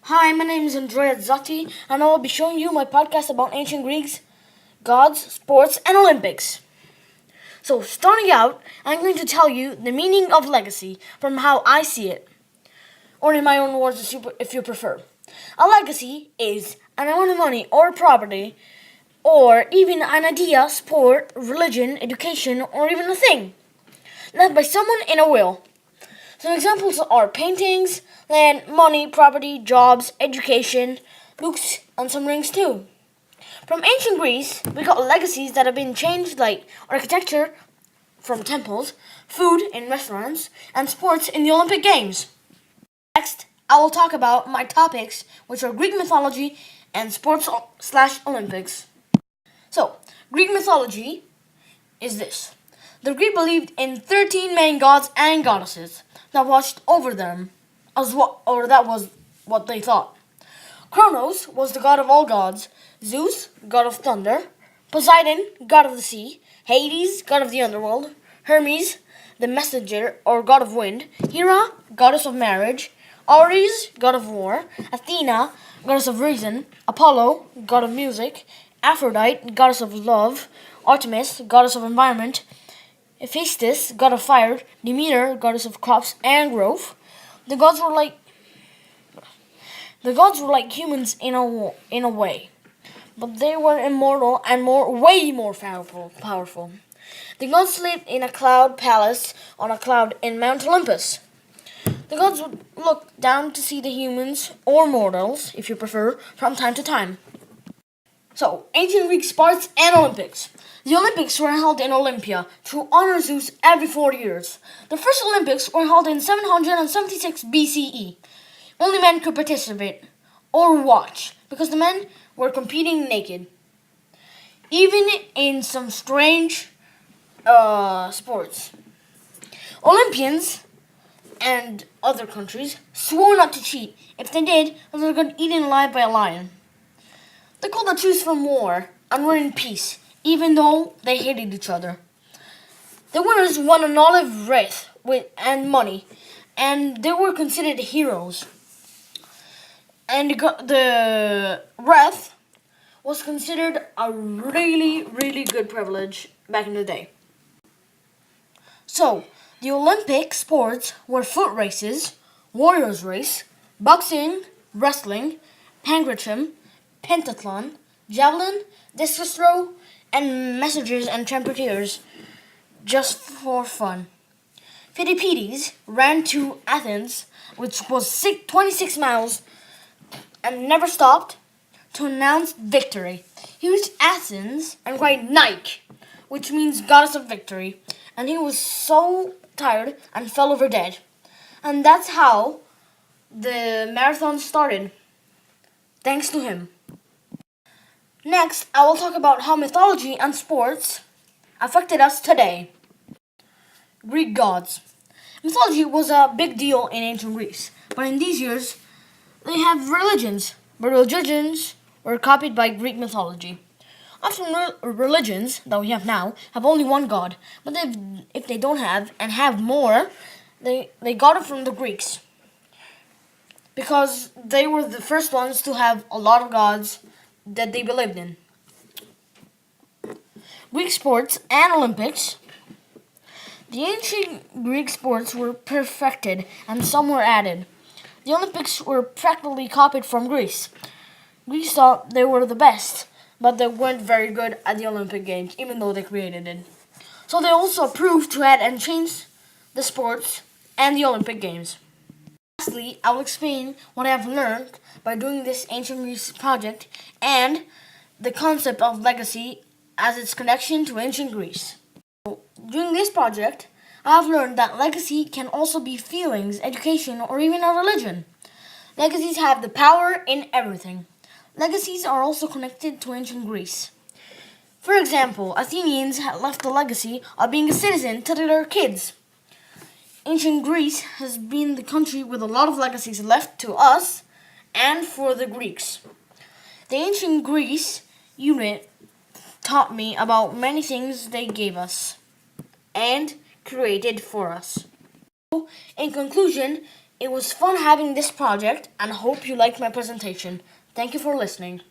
Hi, my name is Andrea and I will be showing you my podcast about ancient Greeks, gods, sports, and Olympics. So, starting out, I'm going to tell you the meaning of legacy from how I see it, or in my own words if you prefer. A legacy is an amount of money or property, or even an idea, sport, religion, education, or even a thing, left by someone in a will. Some examples are paintings, land, money, property, jobs, education, books, and some rings too. From ancient Greece, we got legacies that have been changed like architecture from temples, food in restaurants, and sports in the Olympic Games. Next, I will talk about my topics, which are Greek mythology and sports/Olympics. So, Greek mythology is this. The Greeks believed in 13 main gods and goddesses that watched over them, that was what they thought. Kronos was the god of all gods, Zeus, god of thunder, Poseidon, god of the sea, Hades, god of the underworld, Hermes, the messenger or god of wind, Hera, goddess of marriage, Ares, god of war, Athena, goddess of reason, Apollo, god of music, Aphrodite, goddess of love, Artemis, goddess of environment, Hephaestus, god of fire, Demeter, goddess of crops and growth. The gods were like humans in a way, but they were immortal and way more powerful. The gods lived in a cloud palace on a cloud in Mount Olympus. The gods would look down to see the humans, or mortals, if you prefer, from time to time. So, ancient Greek sports and Olympics. The Olympics were held in Olympia to honor Zeus every 4 years. The first Olympics were held in 776 BCE. Only men could participate or watch because the men were competing naked. Even in some strange sports. Olympians and other countries swore not to cheat. If they did, they were going to be eaten alive by a lion. They called a truce from war and were in peace, even though they hated each other. The winners won an olive wreath and money, and they were considered heroes. And the wreath was considered a really, really good privilege back in the day. So, the Olympic sports were foot races, warriors race, boxing, wrestling, pancratrum, pentathlon, javelin, discus throw, and messengers and trumpeters, just for fun. Philippides ran to Athens, which was 26 miles, and never stopped to announce victory. He reached Athens and cried Nike, which means goddess of victory, and he was so tired and fell over dead. And that's how the marathon started, thanks to him. Next, I will talk about how mythology and sports affected us today. Greek gods. Mythology was a big deal in ancient Greece, but in these years, they have religions, but religions were copied by Greek mythology. Often religions that we have now have only one god, but if they don't have and have more, they got it from the Greeks because they were the first ones to have a lot of gods that they believed in. Greek sports and Olympics. The ancient Greek sports were perfected and some were added. The Olympics were practically copied from Greece. Greece thought they were the best, but they weren't very good at the Olympic Games, even though they created it. So they also approved to add and change the sports and the Olympic Games. Lastly, I will explain what I have learned by doing this ancient Greece project and the concept of legacy as its connection to ancient Greece. During this project, I have learned that legacy can also be feelings, education, or even a religion. Legacies have the power in everything. Legacies are also connected to ancient Greece. For example, Athenians had left a legacy of being a citizen to their kids. Ancient Greece has been the country with a lot of legacies left to us and for the Greeks. The ancient Greece unit taught me about many things they gave us and created for us. In conclusion, It was fun having this project and hope you liked my presentation. Thank you for listening.